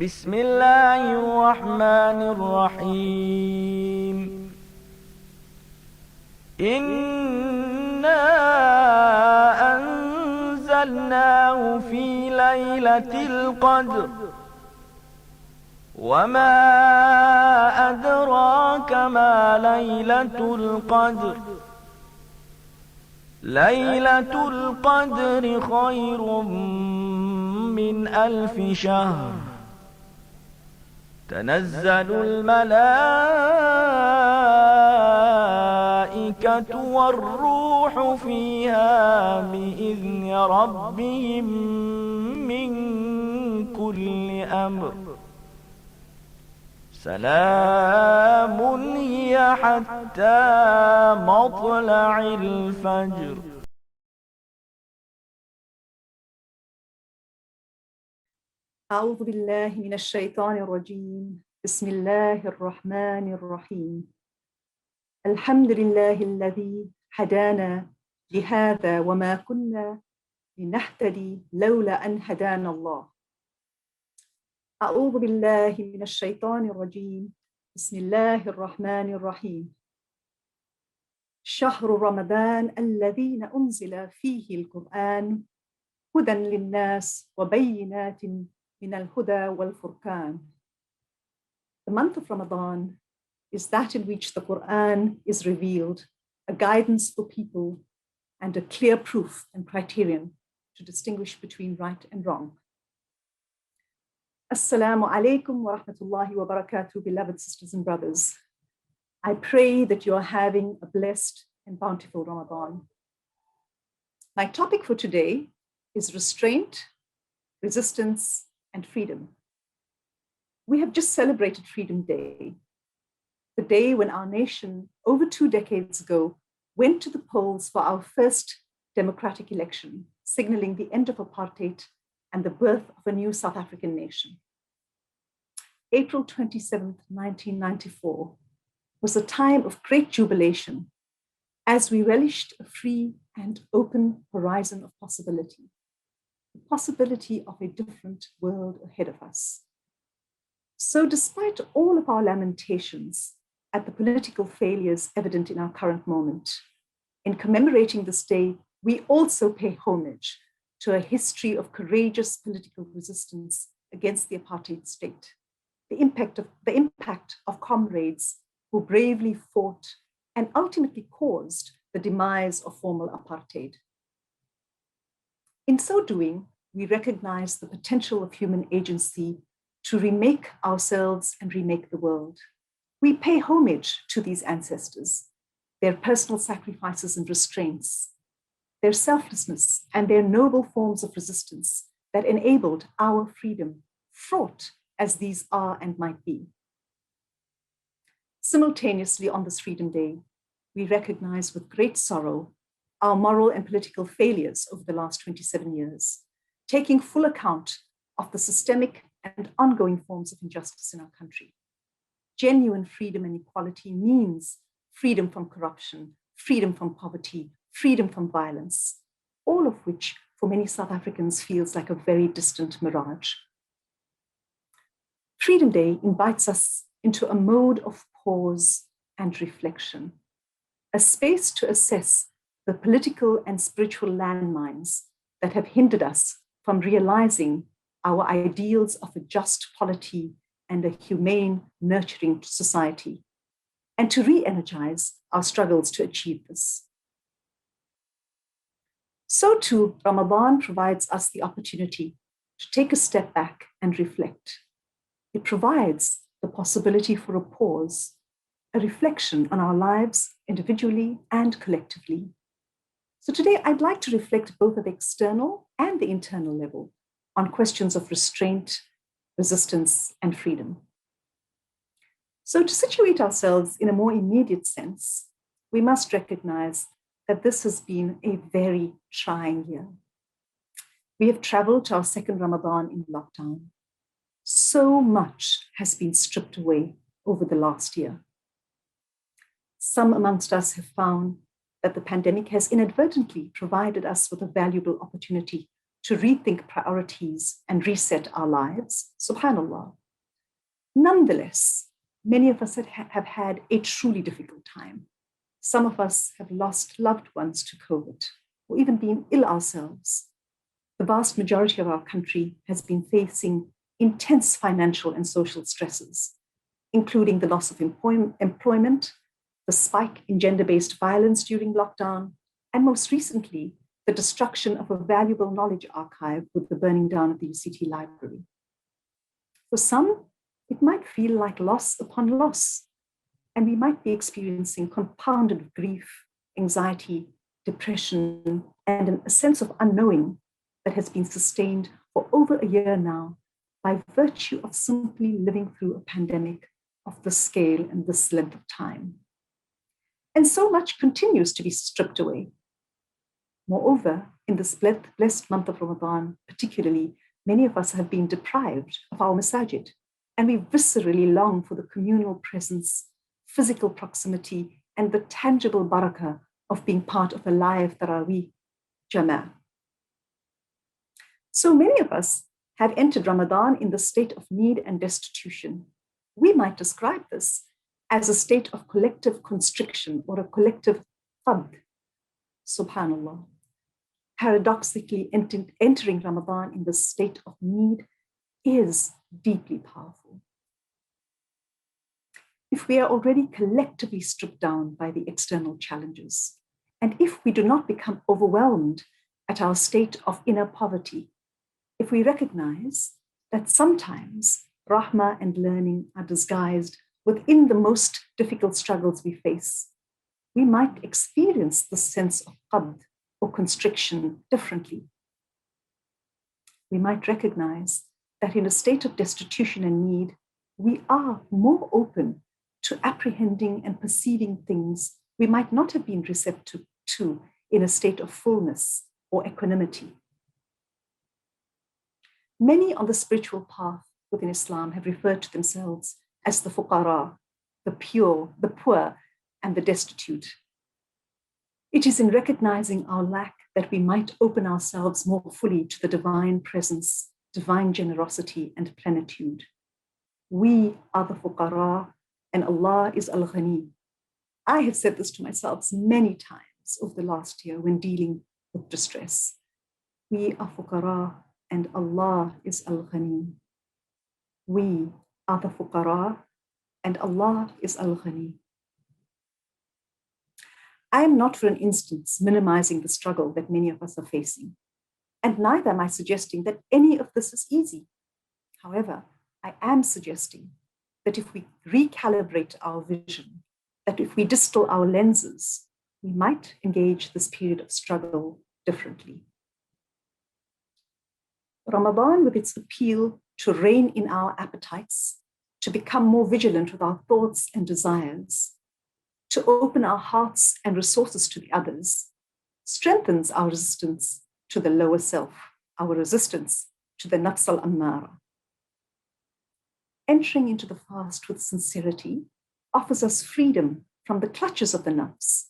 بسم الله الرحمن الرحيم إنا أنزلناه في ليلة القدر وما أدراك ما ليلة القدر ليلة القدر خير من 1000 شهر تنزل الملائكة والروح فيها بإذن ربهم من كل أمر سلام هي حتى مطلع الفجر. أعوذ بالله من الشيطان الرجيم. بسم الله الرحمن الرحيم. الحمد لله الذي هدانا لهذا وما كنا لنهتدي لولا أن هدانا الله. أعوذ بالله من الشيطان الرجيم. بسم الله الرحمن الرحيم. شهر رمضان الذي أنزل فيه القرآن هدى للناس وبينات من الهدى والفرقان. The month of Ramadan is that in which the Quran is revealed, a guidance for people and a clear proof and criterion to distinguish between right and wrong. Assalamu alaikum wa rahmatullahi wa barakatuh, beloved sisters and brothers. I pray that you are having a blessed and bountiful Ramadan. My topic for today is restraint, resistance, and freedom. We have just celebrated Freedom Day, the day when our nation, over 2 decades ago, went to the polls for our first democratic election, signaling the end of apartheid and the birth of a new South African nation. April 27th, 1994, was a time of great jubilation as we relished a free and open horizon of possibility. The possibility of a different world ahead of us. So despite all of our lamentations at the political failures evident in our current moment, in commemorating this day, we also pay homage to a history of courageous political resistance against the apartheid state, the impact of comrades who bravely fought and ultimately caused the demise of formal apartheid. In so doing, we recognize the potential of human agency to remake ourselves and remake the world. We pay homage to these ancestors, their personal sacrifices and restraints, their selflessness and their noble forms of resistance that enabled our freedom, fraught as these are and might be. Simultaneously on this Freedom Day, we recognize with great sorrow our moral and political failures over the last 27 years, taking full account of the systemic and ongoing forms of injustice in our country. Genuine freedom and equality means freedom from corruption, freedom from poverty, freedom from violence, all of which for many South Africans feels like a very distant mirage. Freedom Day invites us into a mode of pause and reflection, a space to assess the political and spiritual landmines that have hindered us from realizing our ideals of a just polity and a humane, nurturing society, and to re-energize our struggles to achieve this. So too, Ramadan provides us the opportunity to take a step back and reflect. It provides the possibility for a pause, a reflection on our lives individually and collectively. So today, I'd like to reflect both at the external and the internal level on questions of restraint, resistance, and freedom. So to situate ourselves in a more immediate sense, we must recognize that this has been a very trying year. We have traveled to our second Ramadan in lockdown. So much has been stripped away over the last year. Some amongst us have found that the pandemic has inadvertently provided us with a valuable opportunity to rethink priorities and reset our lives, subhanallah. Nonetheless, many of us have had a truly difficult time. Some of us have lost loved ones to COVID or even been ill ourselves. The vast majority of our country has been facing intense financial and social stresses, including the loss of employment, the spike in gender-based violence during lockdown, and most recently, the destruction of a valuable knowledge archive with the burning down of the UCT library. For some, it might feel like loss upon loss, and we might be experiencing compounded grief, anxiety, depression, and a sense of unknowing that has been sustained for over a year now by virtue of simply living through a pandemic of this scale and this length of time. And so much continues to be stripped away. Moreover, in this blessed month of Ramadan, particularly, many of us have been deprived of our masajid, and we viscerally long for the communal presence, physical proximity, and the tangible barakah of being part of a live Taraweeh Jama'ah. So many of us have entered Ramadan in the state of need and destitution. We might describe this as a state of collective constriction or a collective qabd, subhanallah. Paradoxically, entering Ramadan in the state of need is deeply powerful. If we are already collectively stripped down by the external challenges, and if we do not become overwhelmed at our state of inner poverty, if we recognize that sometimes rahmah and learning are disguised within the most difficult struggles we face, we might experience the sense of qabd or constriction differently. We might recognize that in a state of destitution and need, we are more open to apprehending and perceiving things we might not have been receptive to in a state of fullness or equanimity. Many on the spiritual path within Islam have referred to themselves as the fuqara, the pure, the poor, and the destitute. It is in recognizing our lack that we might open ourselves more fully to the divine presence, divine generosity, and plenitude. We are the fuqara, and Allah is al-Ghani. I have said this to myself many times over the last year when dealing with distress. We are fuqara, and Allah is al-Ghani. We are the fuqara, and Allah is al-Ghani. I am not for an instant minimizing the struggle that many of us are facing, and neither am I suggesting that any of this is easy. However, I am suggesting that if we recalibrate our vision, that if we distill our lenses, we might engage this period of struggle differently. Ramadan, with its appeal to rein in our appetites, to become more vigilant with our thoughts and desires, to open our hearts and resources to the others, strengthens our resistance to the lower self, our resistance to the nafs al-ammara. Entering into the fast with sincerity offers us freedom from the clutches of the nafs,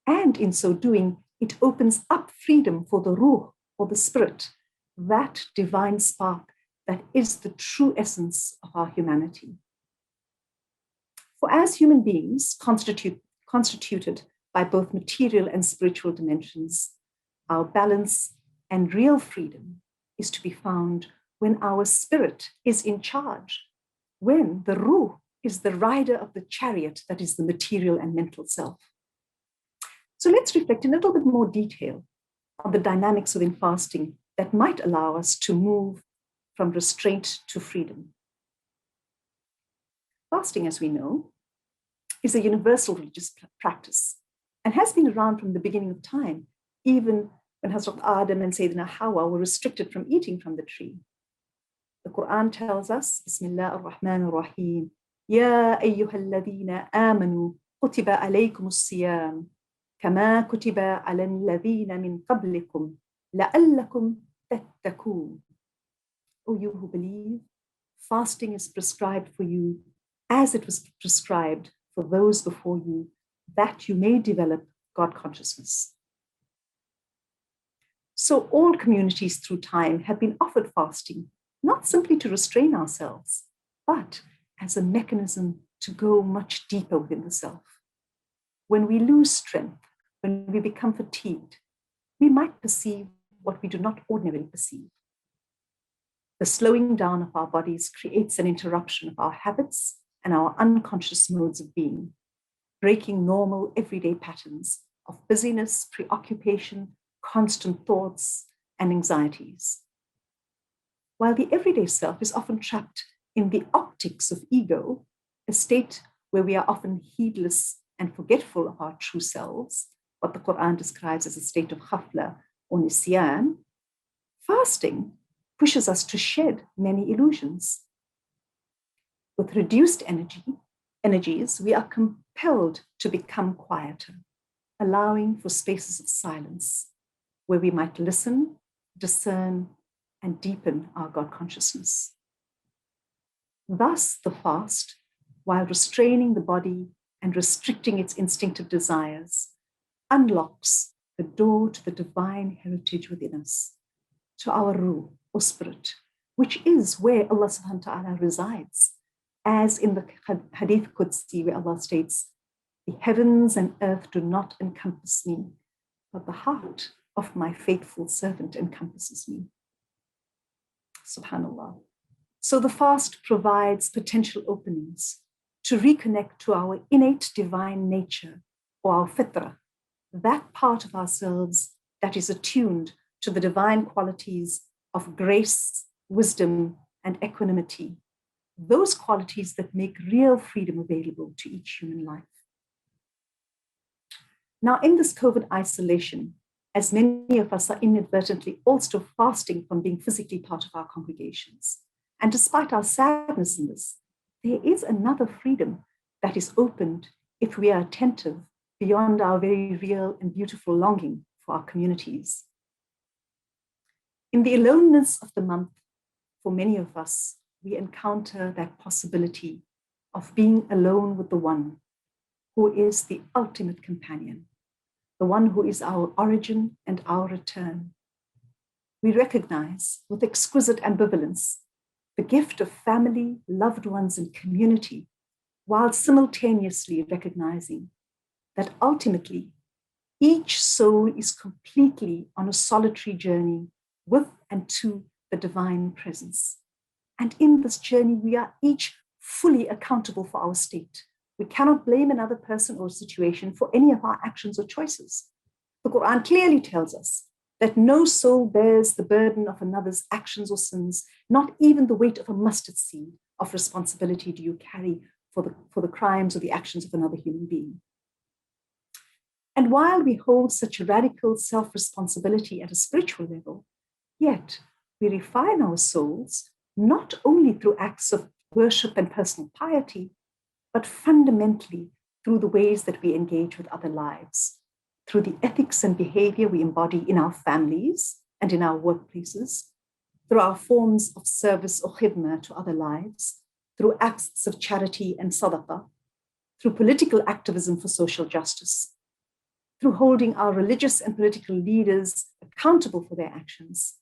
and in so doing, it opens up freedom for the ruh, or the spirit, that divine spark that is the true essence of our humanity. For as human beings constituted by both material and spiritual dimensions, our balance and real freedom is to be found when our spirit is in charge, when the ruh is the rider of the chariot that is the material and mental self. So let's reflect in a little bit more detail on the dynamics within fasting that might allow us to move from restraint to freedom. Fasting, as we know, is a universal religious practice and has been around from the beginning of time, even when Hazrat Adam and Sayyidina Hawa were restricted from eating from the tree. The Quran tells us, Bismillah ar-Rahman ar-Rahim, Ya ayyuha alladhina amanu kutiba alaykum as-siyam kama kutiba ala alladhina min qablikum la'allakum tattaqun. O you who believe, fasting is prescribed for you as it was prescribed for those before you, that you may develop God consciousness. So all communities through time have been offered fasting, not simply to restrain ourselves, but as a mechanism to go much deeper within the self. When we lose strength, when we become fatigued, we might perceive what we do not ordinarily perceive. The slowing down of our bodies creates an interruption of our habits and our unconscious modes of being, breaking normal everyday patterns of busyness, preoccupation, constant thoughts, and anxieties. While the everyday self is often trapped in the optics of ego, a state where we are often heedless and forgetful of our true selves, what the Quran describes as a state of khafla or nisyan, fasting pushes us to shed many illusions. With reduced energies, we are compelled to become quieter, allowing for spaces of silence where we might listen, discern, and deepen our God consciousness. Thus, the fast, while restraining the body and restricting its instinctive desires, unlocks the door to the divine heritage within us, to our ruh or spirit, which is where Allah subhanahu wa ta'ala resides, as in the Hadith Qudsi, where Allah states, "The heavens and earth do not encompass me, but the heart of my faithful servant encompasses me." Subhanallah. So the fast provides potential openings to reconnect to our innate divine nature, or our fitra, that part of ourselves that is attuned to the divine qualities of grace, wisdom, and equanimity, those qualities that make real freedom available to each human life. Now, in this COVID isolation, as many of us are inadvertently also fasting from being physically part of our congregations, and despite our sadness in this, there is another freedom that is opened if we are attentive beyond our very real and beautiful longing for our communities. In the aloneness of the month, for many of us, we encounter that possibility of being alone with the one who is the ultimate companion, the one who is our origin and our return. We recognize with exquisite ambivalence the gift of family, loved ones, and community, while simultaneously recognizing that ultimately each soul is completely on a solitary journey with and to the divine presence. And in this journey, we are each fully accountable for our state. We cannot blame another person or situation for any of our actions or choices. The Quran clearly tells us that no soul bears the burden of another's actions or sins, not even the weight of a mustard seed of responsibility do you carry for the crimes or the actions of another human being. And while we hold such radical self-responsibility at a spiritual level, yet we refine our souls not only through acts of worship and personal piety, but fundamentally through the ways that we engage with other lives, through the ethics and behavior we embody in our families and in our workplaces, through our forms of service or khidmah to other lives, through acts of charity and sadaqah, through political activism for social justice, through holding our religious and political leaders accountable for their actions,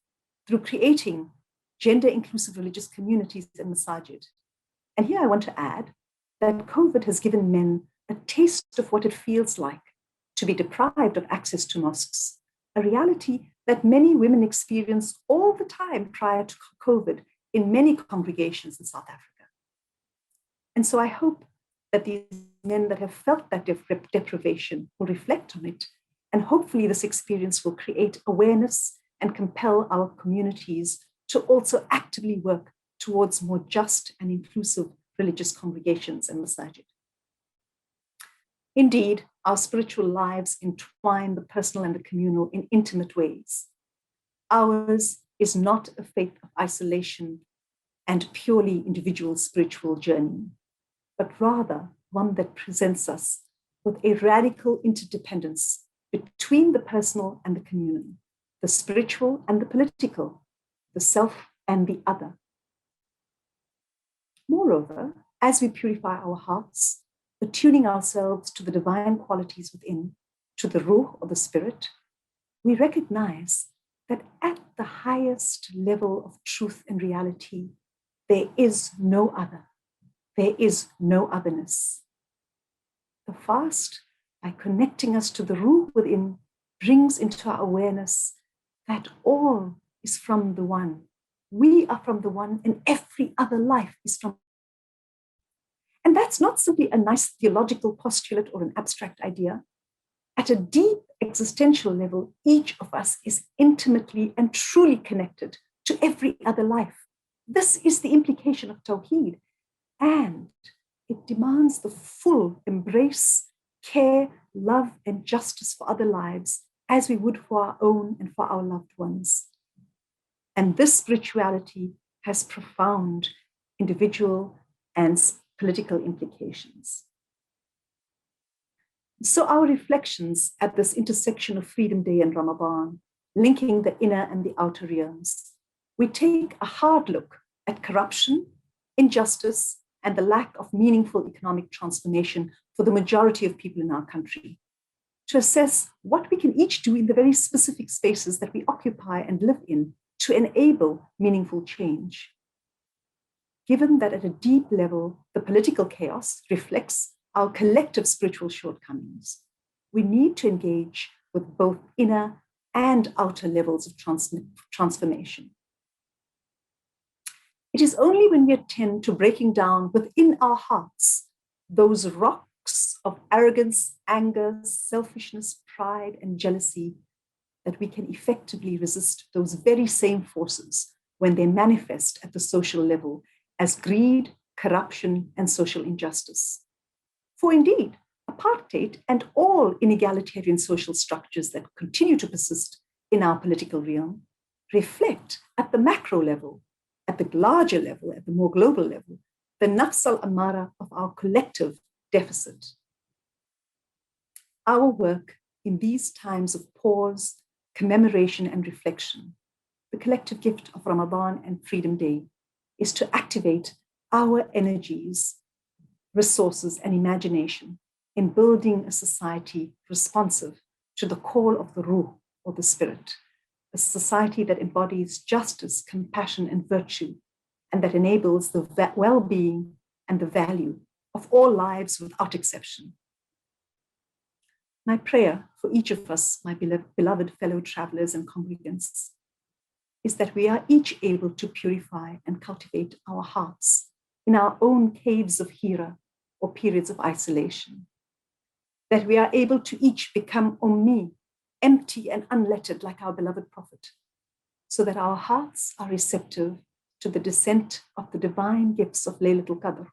through creating gender-inclusive religious communities and masajid. And here I want to add that COVID has given men a taste of what it feels like to be deprived of access to mosques, a reality that many women experience all the time prior to COVID in many congregations in South Africa. And so I hope that these men that have felt that deprivation will reflect on it, and hopefully this experience will create awareness and compel our communities to also actively work towards more just and inclusive religious congregations and masajid. Indeed, our spiritual lives entwine the personal and the communal in intimate ways. Ours is not a faith of isolation and purely individual spiritual journey, but rather one that presents us with a radical interdependence between the personal and the communal, the spiritual and the political, the self and the other. Moreover, as we purify our hearts, attuning ourselves to the divine qualities within, to the ruh or the spirit, we recognize that at the highest level of truth and reality, there is no other. There is no otherness. The fast, by connecting us to the Ruh within, brings into our awareness that all is from the One. We are from the One, and every other life is from. And that's not simply a nice theological postulate or an abstract idea. At a deep existential level, each of us is intimately and truly connected to every other life. This is the implication of Tawheed, and it demands the full embrace, care, love, and justice for other lives as we would for our own and for our loved ones. And this spirituality has profound individual and political implications. So our reflections at this intersection of Freedom Day and Ramadan, linking the inner and the outer realms, we take a hard look at corruption, injustice, and the lack of meaningful economic transformation for the majority of people in our country, to assess what we can each do in the very specific spaces that we occupy and live in to enable meaningful change. Given that at a deep level, the political chaos reflects our collective spiritual shortcomings, we need to engage with both inner and outer levels of transformation. It is only when we attend to breaking down within our hearts those rocks of arrogance, anger, selfishness, pride, and jealousy that we can effectively resist those very same forces when they manifest at the social level as greed, corruption, and social injustice. For indeed, apartheid and all inegalitarian social structures that continue to persist in our political realm reflect at the macro level, at the larger level, at the more global level, the nafs al-amara of our collective deficit. Our work in these times of pause, commemoration, and reflection, the collective gift of Ramadan and Freedom Day, is to activate our energies, resources, and imagination in building a society responsive to the call of the Ruh, or the spirit, a society that embodies justice, compassion, and virtue, and that enables the well-being and the value of all lives without exception. My prayer for each of us, my beloved fellow travelers and congregants, is that we are each able to purify and cultivate our hearts in our own caves of Hira or periods of isolation, that we are able to each become ummi, empty and unlettered like our beloved Prophet, so that our hearts are receptive to the descent of the divine gifts of Laylatul Qadr,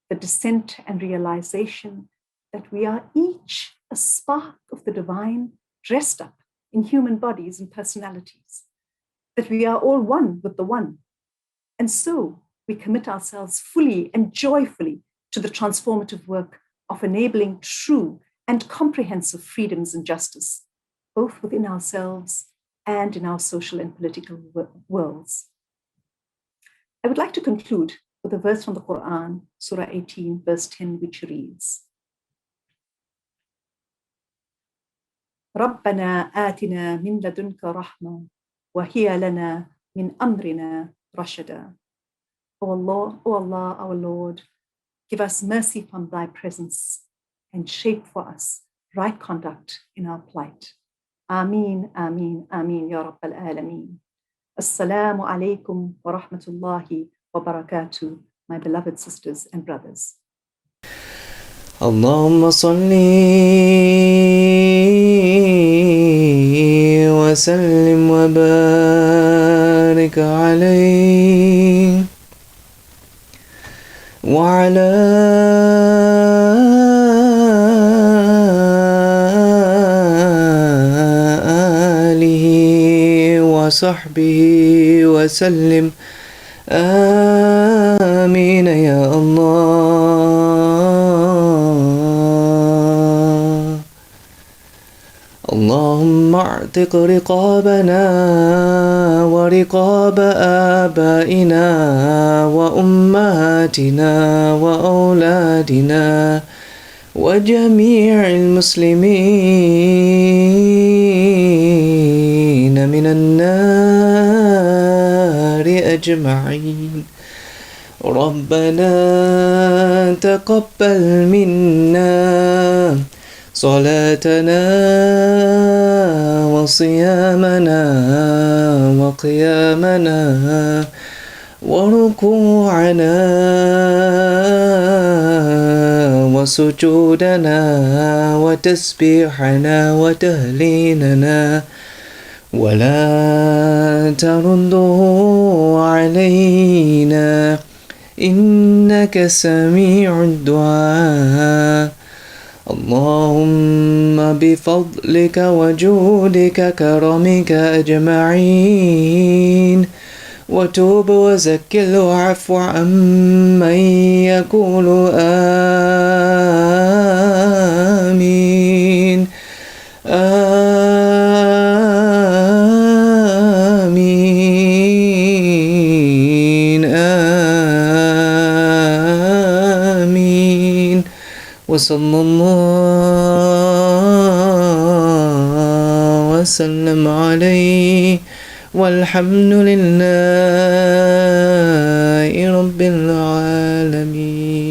the descent and realization that we are each a spark of the divine dressed up in human bodies and personalities, that we are all one with the One. And so we commit ourselves fully and joyfully to the transformative work of enabling true and comprehensive freedoms and justice, both within ourselves and in our social and political worlds. I would like to conclude with a verse from the Quran, Surah 18, verse 10, which reads, رَبَّنَا آتِنَا مِن لَدُنْكَ رَحْمَةً وَهِيَ لَنَا مِنْ أَمْرِنَا رَشَدًا. O Allah, our Lord, give us mercy from thy presence and shape for us right conduct in our plight. Ameen, Ameen, Ameen, Ya Rabbal Alameen. Assalamu alaikum wa rahmatullahi wa barakatuh, my beloved sisters and brothers. اللهم صل وسلم وبارك عليه وعلى آله وصحبه وسلم آمين يا الله. اللهم اعتق رقابنا ورقاب آبائنا وأمهاتنا وأولادنا وجميع المسلمين من النار النار أجمعين. ربنا تقبل منا صلاتنا وصيامنا وقيامنا وركوعنا وسجودنا وتسبيحنا وتهليلنا ولا ترده علينا إنك سميع الدعاء. اللهم بفضلك وجودك كرمك أجمعين وتوب وزكل وعفو عمن يقول آمين آمين آمين. وصلى الله وسلم عليه والحمد لله رب العالمين.